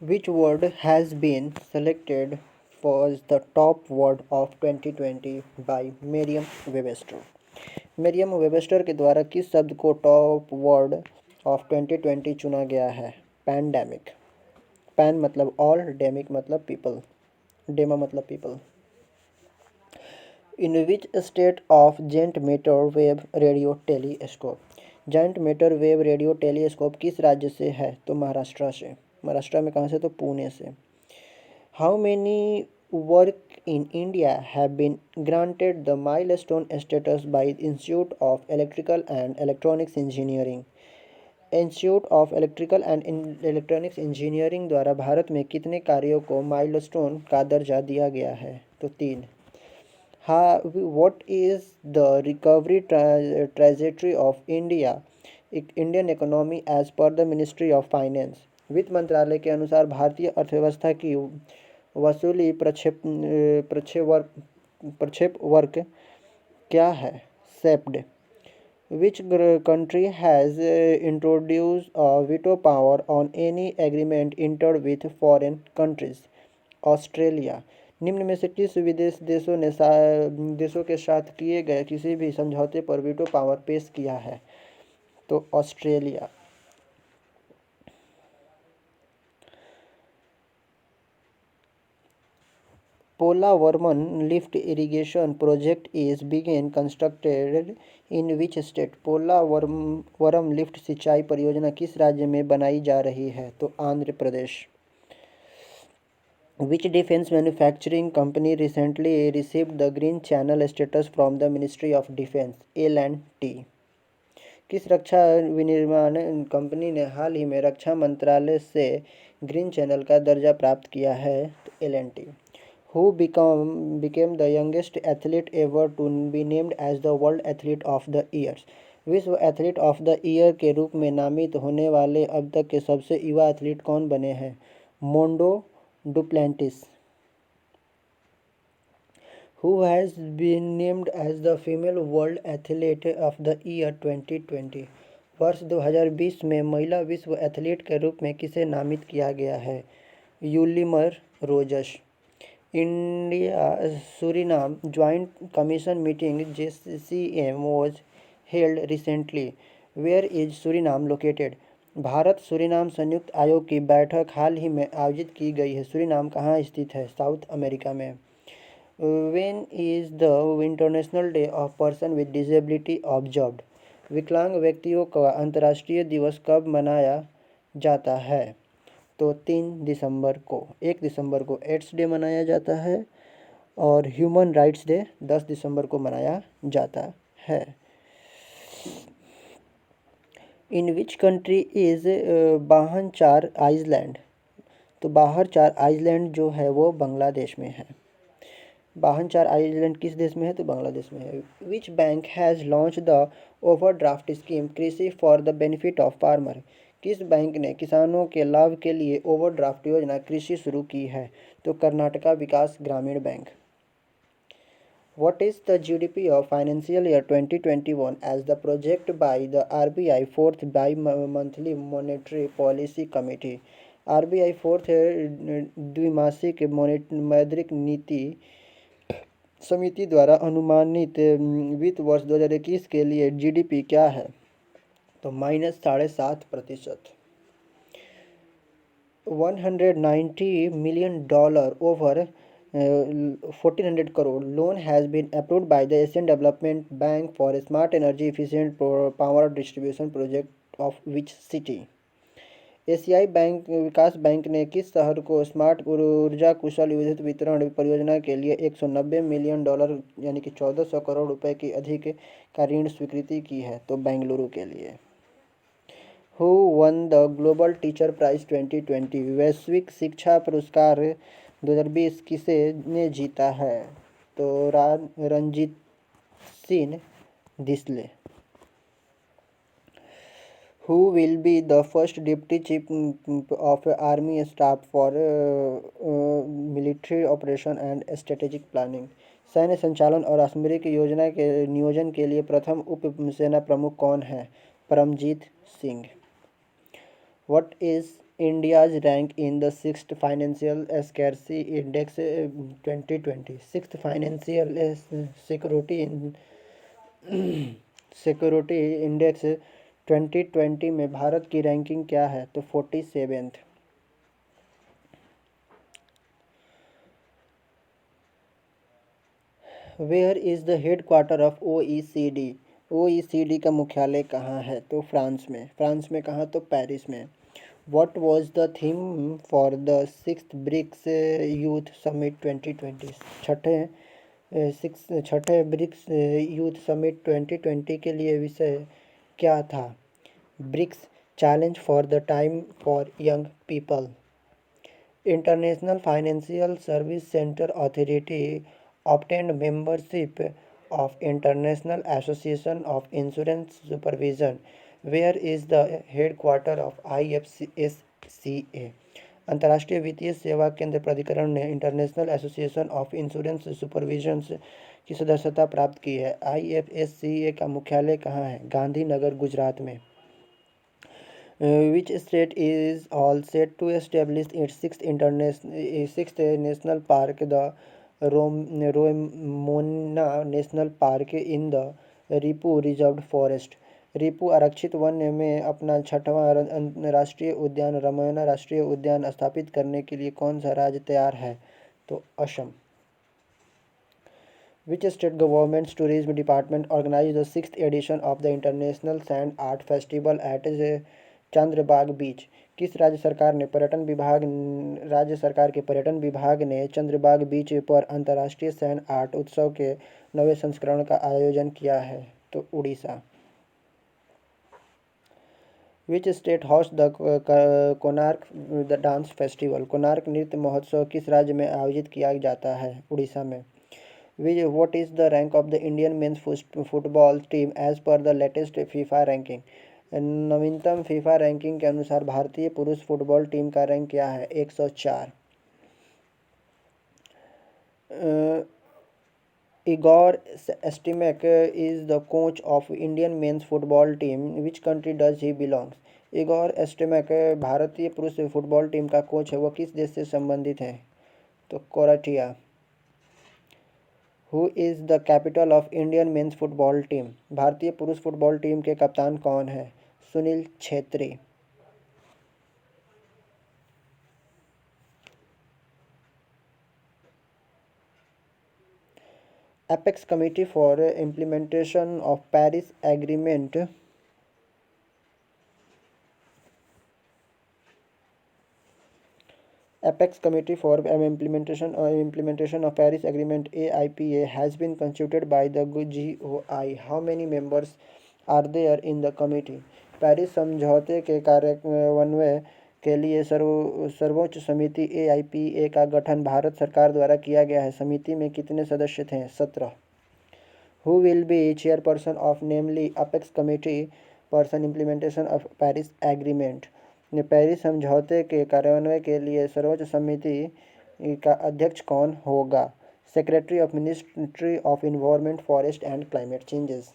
Which word has been selected for the top word of 2020 by Merriam-Webster? Merriam-Webster के द्वारा किस शब्द को टॉप वर्ड ऑफ 2020 चुना गया है? पैंडेमिक। पैन मतलब ऑल, डेमिक मतलब पीपल, डेमा मतलब people. In which state of giant metrewave radio telescope? Giant metrewave radio telescope किस राज्य से है? तो महाराष्ट्र से। महाराष्ट्र में कहाँ से? तो पुणे से। How many work in India have been granted the milestone status by institute of electrical and electronics engineering? Institute of electrical and electronics engineering द्वारा भारत में कितने कार्यों को माइलस्टोन का दर्जा दिया गया है? तो 3। What is the recovery trajectory of Indian economy as per the Ministry of Finance? वित्त मंत्रालय के अनुसार भारतीय अर्थव्यवस्था की वसूली प्रक्षेपवक्र क्या है? Shaped. Which country has introduced a veto power on any agreement entered with foreign countries? Australia. निम्न में से किस विदेश देशों के साथ किए गए किसी भी समझौते पर वीटो पावर पेश किया है? तो Australia. Polavaram lift irrigation project is बिगेन constructed in which state? Polavaram lift सिंचाई परियोजना किस राज्य में बनाई जा रही है? तो Andhra Pradesh. Which defense manufacturing company recently received the Green Channel status from the Ministry of Defense? L&T। किस रक्षा विनिर्माण कंपनी ने हाल ही में रक्षा मंत्रालय से ग्रीन चैनल का दर्जा प्राप्त किया है? तो L&T। Who became the youngest athlete ever to be named as the World Athlete of the Year? विश्व एथलीट ऑफ द ईयर के रूप में नामित होने वाले अब तक के सबसे युवा एथलीट कौन बने हैं? Mondo Duplantis। Who has been named as the female world athlete of the year 2020? वर्ष 2020 में महिला विश्व एथलीट के रूप में किसे नामित किया गया है? Yulimar Rojas. India Suriname joint commission meeting JCM was held recently. Where is Suriname located? Bharat Suriname संयुक्त आयोग की बैठक हाल ही में आयोजित की गई है। सूरीनाम कहाँ स्थित है? साउथ अमेरिका में। When is the international day of person with disability observed? विकलांग व्यक्तियों का अंतर्राष्ट्रीय दिवस कब मनाया जाता है? तो 3 दिसंबर को। 1 दिसंबर को एड्स डे मनाया जाता है और ह्यूमन राइट्स डे 10 दिसंबर को मनाया जाता है। इन विच कंट्री इज़ बाहनचार आइसलैंड? तो बाहरचार आइसलैंड जो है वो बांग्लादेश में है। बाहनचार आइसलैंड किस देश में है? तो बांग्लादेश में है। Which bank has launch the overdraft scheme Krishi for the benefit of farmer? किस बैंक ने किसानों के लाभ के लिए ओवरड्राफ्ट योजना कृषि शुरू की है? तो कर्नाटका विकास ग्रामीण bank. What is the GDP of financial year 2021 as the project by the RBI fourth bi-monthly monetary policy committee? RBI fourth द्विमासिक मौद्रिक नीति समिति द्वारा अनुमानित वित्त वर्ष 2021 के लिए GDP क्या है? तो -7.5%। $190 million over 1,400 crore loan has been approved by the Asian Development Bank for a smart energy efficient power distribution project of which city? एशियाई बैंक विकास बैंक ने किस शहर को स्मार्ट ऊर्जा कुशल विद्युत वितरण परियोजना के लिए $190 मिलियन यानी कि 1400 करोड़ रुपए की अधिक का ऋण स्वीकृति की है? तो बेंगलुरु के लिए। Who won the global teacher prize 2020? वैश्विक शिक्षा पुरस्कार 2020 किसे ने जीता है? तो Ranjit Singh Disale. Who will be the first deputy chief of army staff for military operation and strategic planning? सैन्य संचालन और सामरिक योजना के नियोजन के लिए प्रथम उप सेना प्रमुख कौन है? Paramjit Singh. What is India's rank in the sixth financial scarcity index 2020. Sixth financial security security index 2020 में भारत की रैंकिंग क्या है? तो 47th। Where is the headquarter of OECD? OECD का मुख्यालय कहाँ है? तो फ्रांस में। फ्रांस में कहाँ? तो पेरिस में। What was the theme for the sixth BRICS youth summit 2020? छठे ब्रिक्स यूथ समिट 2020 के लिए विषय क्या था? BRICS challenge for the time for young people. International financial service centre authority obtained membership of International Association of Insurance Supervision. Where is the headquarter of IFSCA? अंतर्राष्ट्रीय वित्तीय सेवा केंद्र प्राधिकरण ने international association of insurance supervision की सदस्यता प्राप्त की है। IFSCA का मुख्यालय कहाँ है? गांधीनगर, गुजरात में। Which state is all set to establish its sixth national park, the Roraima National Park in the Ripu reserved forest? Ripu आरक्षित वन्य में अपना छठवां राष्ट्रीय उद्यान रामायण राष्ट्रीय उद्यान स्थापित करने के लिए कौन सा राज्य तैयार है? तो Assam. Which state government's tourism department organized the sixth edition of the International Sand Art Festival at चंद्रबाग बीच? किस राज्य सरकार के पर्यटन विभाग ने चंद्रबाग बीच पर अंतर्राष्ट्रीय सैंड आर्ट उत्सव के 9वें संस्करण का आयोजन किया है? तो Orissa. Which state hosts the Konark the dance festival? Konark नृत्य महोत्सव किस राज्य में आयोजित किया जाता है? उड़ीसा में। What is the rank of the Indian men's football team as per the latest FIFA ranking? नवीनतम फीफा रैंकिंग के अनुसार भारतीय पुरुष फुटबॉल टीम का रैंक क्या है? 104। Igor Stimac is the coach of Indian men's football team. Which country does he belongs? Igor Stimac भारतीय पुरुष फुटबॉल टीम का कोच है, वो किस देश से संबंधित है? तो Croatia. Who is the capital of Indian mains football team? भारतीय पुरुष फुटबॉल टीम के कप्तान कौन है? Sunil Chhetri. Apex committee for implementation of Paris agreement Apex Committee for Implementation of Paris Agreement AIPA has been constituted by the GOI. How many members are there in the committee? Paris समझौते के कार्यान्वयन के लिए सर्वोच्च समिति AIPA का गठन भारत सरकार द्वारा किया गया है। समिति में कितने सदस्य थे? 17। Who will be chairperson of namely Apex Committee Person Implementation of Paris Agreement? Paris समझौते के कार्यान्वयन के लिए सर्वोच्च समिति का अध्यक्ष कौन होगा? Secretary of ministry of environment forest and climate changes.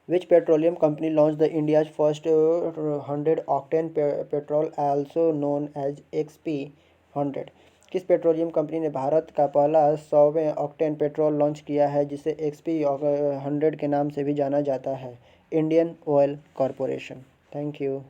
Which petroleum company launched the India's first 100 octane petrol also known as XP100? किस पेट्रोलियम कंपनी ने भारत का पहला 100वें ऑक्टेन पेट्रोल लॉन्च किया है, जिसे XP100 के नाम से भी जाना जाता है? Indian oil corporation. Thank you.